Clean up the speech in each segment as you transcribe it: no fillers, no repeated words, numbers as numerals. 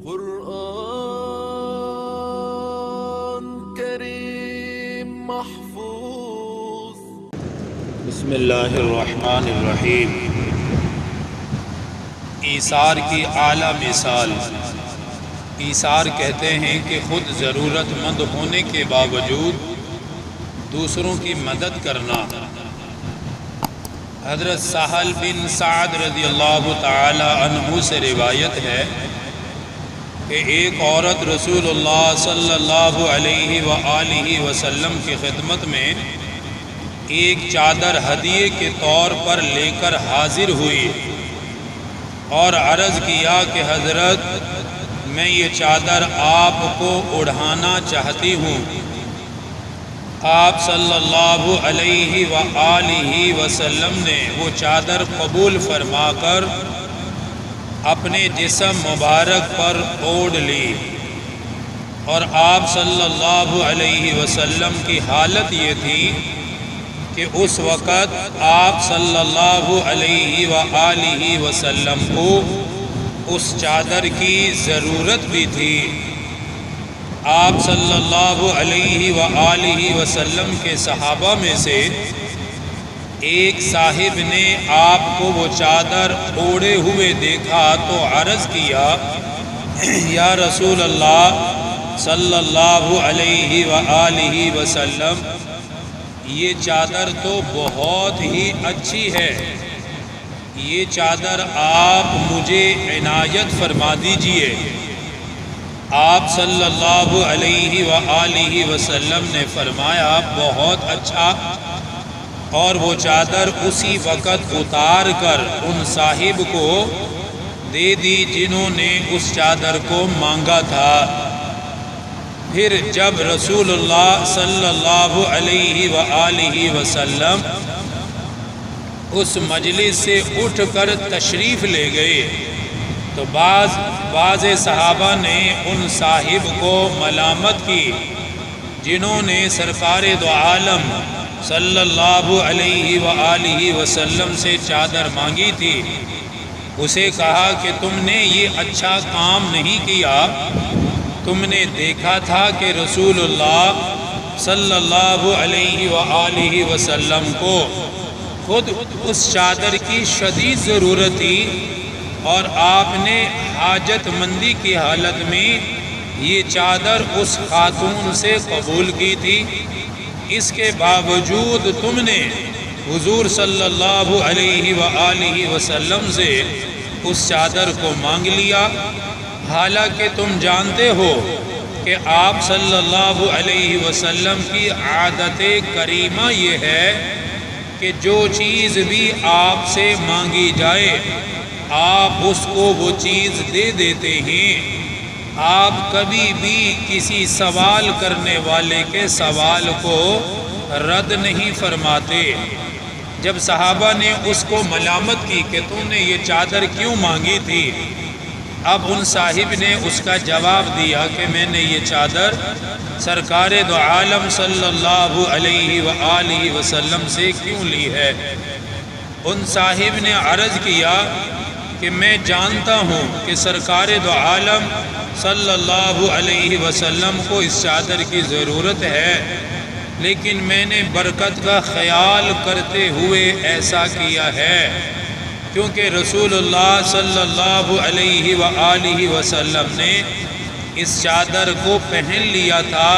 قرآن کریم محفوظ۔ بسم اللہ الرحمن الرحیم۔ ایثار کی اعلیٰ مثال۔ ایثار کہتے ہیں کہ خود ضرورت مند ہونے کے باوجود دوسروں کی مدد کرنا۔ حضرت سہل بن سعد رضی اللہ تعالی عنہ سے روایت ہے کہ ایک عورت رسول اللہ صلی اللہ علیہ وآلہ وسلم کی خدمت میں ایک چادر ہدیے کے طور پر لے کر حاضر ہوئی اور عرض کیا کہ حضرت میں یہ چادر آپ کو اڑھانا چاہتی ہوں۔ آپ صلی اللہ علیہ وآلہ وسلم نے وہ چادر قبول فرما کر اپنے جسم مبارک پر اوڑھ لی، اور آپ صلی اللہ علیہ وسلم کی حالت یہ تھی کہ اس وقت آپ صلی اللہ علیہ وآلہ وسلم کو اس چادر کی ضرورت بھی تھی۔ آپ صلی اللہ علیہ وآلہ وسلم کے صحابہ میں سے ایک صاحب نے آپ کو وہ چادر اوڑھے ہوئے دیکھا تو عرض کیا، یا رسول اللہ صلی اللہ علیہ وآلہ وسلم، یہ چادر تو بہت ہی اچھی ہے، یہ چادر آپ مجھے عنایت فرما دیجئے۔ آپ صلی اللہ علیہ وآلہ وسلم نے فرمایا، بہت اچھا، اور وہ چادر اسی وقت اتار کر ان صاحب کو دے دی جنہوں نے اس چادر کو مانگا تھا۔ پھر جب رسول اللہ صلی اللہ علیہ وآلہ وسلم اس مجلس سے اٹھ کر تشریف لے گئے تو بعض صحابہ نے ان صاحب کو ملامت کی جنہوں نے سرکار دو عالم صلی اللہ علیہ وآلہ وسلم سے چادر مانگی تھی۔ اسے کہا کہ تم نے یہ اچھا کام نہیں کیا، تم نے دیکھا تھا کہ رسول اللہ صلی اللہ علیہ وآلہ وسلم کو خود اس چادر کی شدید ضرورت تھی، اور آپ نے حاجت مندی کی حالت میں یہ چادر اس خاتون سے قبول کی تھی۔ اس کے باوجود تم نے حضور صلی اللہ علیہ وآلہ وسلم سے اس چادر کو مانگ لیا، حالانکہ تم جانتے ہو کہ آپ صلی اللہ علیہ وسلم کی عادت کریمہ یہ ہے کہ جو چیز بھی آپ سے مانگی جائے آپ اس کو وہ چیز دے دیتے ہیں۔ آپ کبھی بھی کسی سوال کرنے والے کے سوال کو رد نہیں فرماتے۔ جب صحابہ نے اس کو ملامت کی کہ تم نے یہ چادر کیوں مانگی تھی، اب ان صاحب نے اس کا جواب دیا کہ میں نے یہ چادر سرکار دو عالم صلی اللہ علیہ وآلہ وسلم سے کیوں لی ہے۔ ان صاحب نے عرض کیا کہ میں جانتا ہوں کہ سرکار دو عالم صلی اللہ علیہ وسلم کو اس چادر کی ضرورت ہے، لیکن میں نے برکت کا خیال کرتے ہوئے ایسا کیا ہے، کیونکہ رسول اللہ صلی اللہ علیہ وآلہ وسلم نے اس چادر کو پہن لیا تھا۔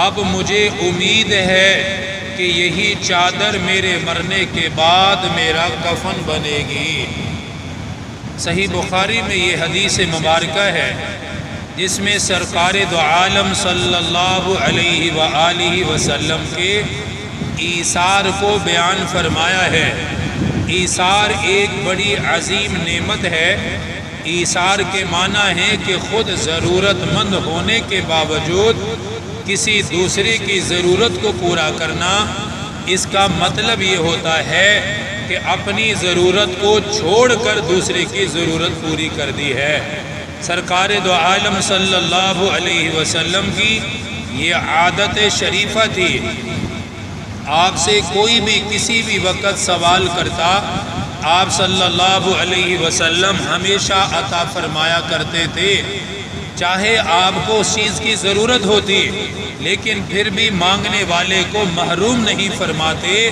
اب مجھے امید ہے کہ یہی چادر میرے مرنے کے بعد میرا کفن بنے گی۔ صحیح بخاری میں یہ حدیث مبارکہ ہے جس میں سرکار دو عالم صلی اللہ علیہ وآلہ وسلم کے ایثار کو بیان فرمایا ہے۔ ایثار ایک بڑی عظیم نعمت ہے۔ ایثار کے معنی ہے کہ خود ضرورت مند ہونے کے باوجود کسی دوسرے کی ضرورت کو پورا کرنا۔ اس کا مطلب یہ ہوتا ہے کہ اپنی ضرورت کو چھوڑ کر دوسرے کی ضرورت پوری کر دی ہے۔ سرکار دو عالم صلی اللہ علیہ وسلم کی یہ عادت شریفہ تھی۔ آپ سے کوئی بھی کسی بھی وقت سوال کرتا آپ صلی اللہ علیہ وسلم ہمیشہ عطا فرمایا کرتے تھے، چاہے آپ کو اس چیز کی ضرورت ہوتی لیکن پھر بھی مانگنے والے کو محروم نہیں فرماتے،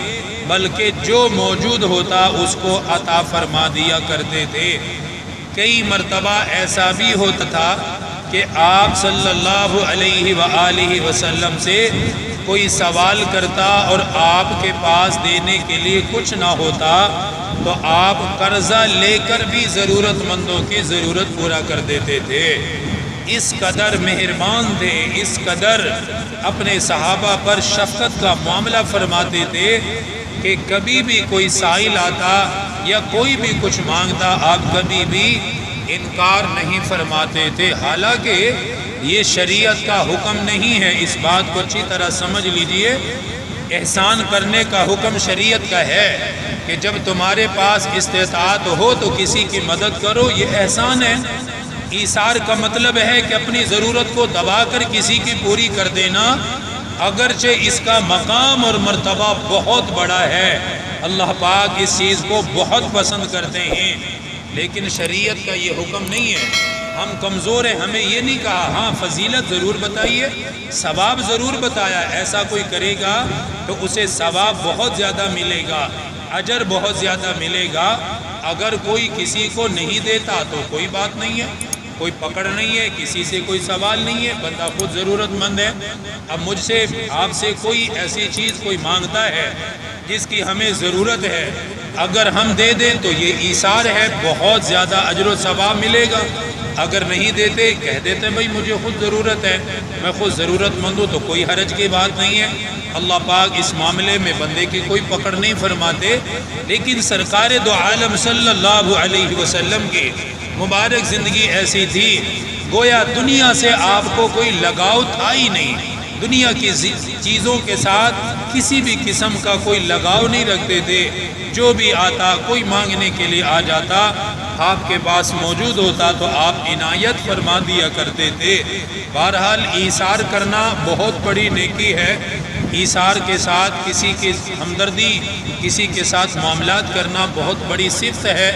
بلکہ جو موجود ہوتا اس کو عطا فرما دیا کرتے تھے۔ کئی مرتبہ ایسا بھی ہوتا تھا کہ آپ صلی اللہ علیہ وآلہ وسلم سے کوئی سوال کرتا اور آپ کے پاس دینے کے لیے کچھ نہ ہوتا تو آپ قرضہ لے کر بھی ضرورت مندوں کی ضرورت پورا کر دیتے تھے۔ اس قدر مہربان تھے، اس قدر اپنے صحابہ پر شفقت کا معاملہ فرماتے تھے کہ کبھی بھی کوئی سائل آتا یا کوئی بھی کچھ مانگتا آپ کبھی بھی انکار نہیں فرماتے تھے۔ حالانکہ یہ شریعت کا حکم نہیں ہے، اس بات کو اچھی طرح سمجھ لیجئے۔ احسان کرنے کا حکم شریعت کا ہے کہ جب تمہارے پاس استطاعت ہو تو کسی کی مدد کرو، یہ احسان ہے۔ ایثار کا مطلب ہے کہ اپنی ضرورت کو دبا کر کسی کی پوری کر دینا، اگرچہ اس کا مقام اور مرتبہ بہت بڑا ہے، اللہ پاک اس چیز کو بہت پسند کرتے ہیں، لیکن شریعت کا یہ حکم نہیں ہے۔ ہم کمزور ہیں، ہمیں یہ نہیں کہا، ہاں فضیلت ضرور بتائیے، ثواب ضرور بتایا، ایسا کوئی کرے گا تو اسے ثواب بہت زیادہ ملے گا، اجر بہت زیادہ ملے گا۔ اگر کوئی کسی کو نہیں دیتا تو کوئی بات نہیں ہے، کوئی پکڑ نہیں ہے، کسی سے کوئی سوال نہیں ہے، بندہ خود ضرورت مند ہے۔ اب مجھ سے آپ سے کوئی ایسی چیز کوئی مانگتا ہے جس کی ہمیں ضرورت ہے، اگر ہم دے دیں تو یہ ایثار ہے، بہت زیادہ اجر و ثواب ملے گا۔ اگر نہیں دیتے، کہہ دیتے ہیں بھائی مجھے خود ضرورت ہے، میں خود ضرورت مند ہوں، تو کوئی حرج کی بات نہیں ہے۔ اللہ پاک اس معاملے میں بندے کی کوئی پکڑ نہیں فرماتے، لیکن سرکار دو عالم صلی اللہ علیہ وسلم کی مبارک زندگی ایسی تھی، گویا دنیا سے آپ کو کوئی لگاؤ تھا ہی نہیں، دنیا کی چیزوں کے ساتھ کسی بھی قسم کا کوئی لگاؤ نہیں رکھتے تھے۔ جو بھی آتا، کوئی مانگنے کے لیے آ جاتا، آپ کے پاس موجود ہوتا تو آپ عنایت فرما دیا کرتے تھے۔ بہرحال ایثار کرنا بہت بڑی نیکی ہے، ایثار کے ساتھ کسی کی ہمدردی، کسی کے ساتھ معاملات کرنا بہت بڑی صفت ہے،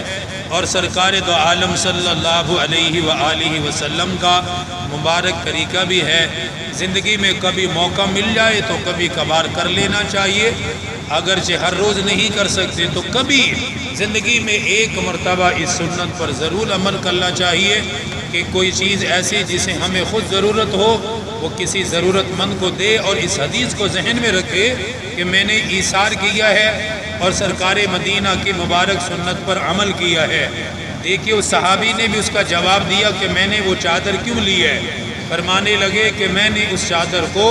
اور سرکار دو عالم صلی اللہ علیہ وآلہ وسلم کا مبارک طریقہ بھی ہے۔ زندگی میں کبھی موقع مل جائے تو کبھی کبھار کر لینا چاہیے، اگرچہ ہر روز نہیں کر سکتے تو کبھی زندگی میں ایک مرتبہ اس سنت پر ضرور عمل کرنا چاہیے کہ کوئی چیز ایسی جسے ہمیں خود ضرورت ہو وہ کسی ضرورت مند کو دے، اور اس حدیث کو ذہن میں رکھے کہ میں نے ایثار کیا ہے اور سرکار مدینہ کی مبارک سنت پر عمل کیا ہے۔ دیکھیے اس صحابی نے بھی اس کا جواب دیا کہ میں نے وہ چادر کیوں لی ہے، فرمانے لگے کہ میں نے اس چادر کو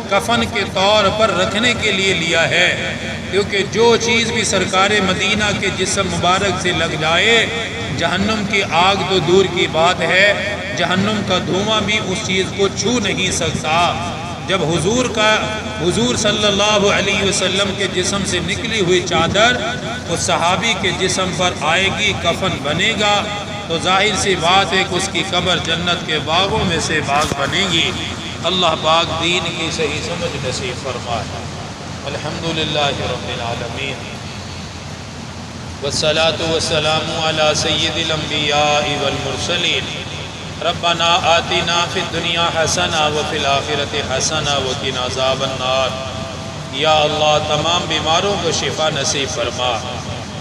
کفن کے طور پر رکھنے کے لیے لیا ہے، کیونکہ جو چیز بھی سرکار مدینہ کے جسم مبارک سے لگ جائے، جہنم کی آگ تو دور کی بات ہے، جہنم کا دھواں بھی اس چیز کو چھو نہیں سکتا۔ جب حضور صلی اللہ علیہ وسلم کے جسم سے نکلی ہوئی چادر اس صحابی کے جسم پر آئے گی، کفن بنے گا، تو ظاہر سی بات ہے کہ اس کی قبر جنت کے باغوں میں سے باغ بنے گی۔ اللہ پاک دین کی صحیح سمجھ نصیب فرمائے۔ الحمدللہ رب العالمین، والصلاة والسلام علی سید الانبیاء والمرسلین۔ ربنا آتنا فی الدنیا حسنہ وفی الآخرۃ حسنہ وقنا عذاب النار۔ یا اللہ تمام بیماروں کو شفا نصیب فرما،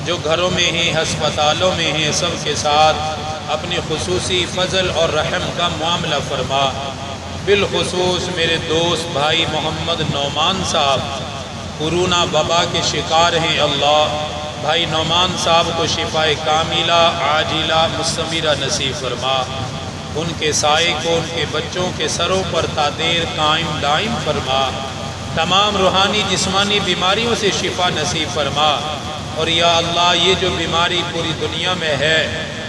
جو گھروں میں ہیں، ہسپتالوں میں ہیں، سب کے ساتھ اپنی خصوصی فضل اور رحم کا معاملہ فرما۔ بالخصوص میرے دوست بھائی محمد نعمان صاحب کورونا وبا کے شکار ہیں، اللہ بھائی نعمان صاحب کو شفا کاملہ عاجلہ مستمرہ نصیب فرما، ان کے سائے کو ان کے بچوں کے سروں پر تا دیر قائم دائم فرما، تمام روحانی جسمانی بیماریوں سے شفا نصیب فرما، اور یا اللہ یہ جو بیماری پوری دنیا میں ہے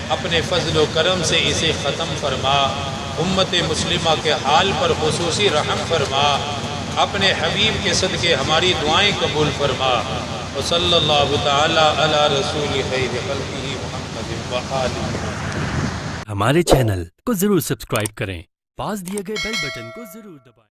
اپنے فضل و کرم سے اسے ختم فرما، امت مسلمہ کے حال پر خصوصی رحم فرما، اپنے حبیب کے صدقے ہماری دعائیں قبول فرما۔ وصلی اللہ تعالی علی رسول خیر خلقہ محمد وآلہ۔ ہمارے چینل کو ضرور سبسکرائب کریں، پاس دیے گئے بیل بٹن کو ضرور دبائیں۔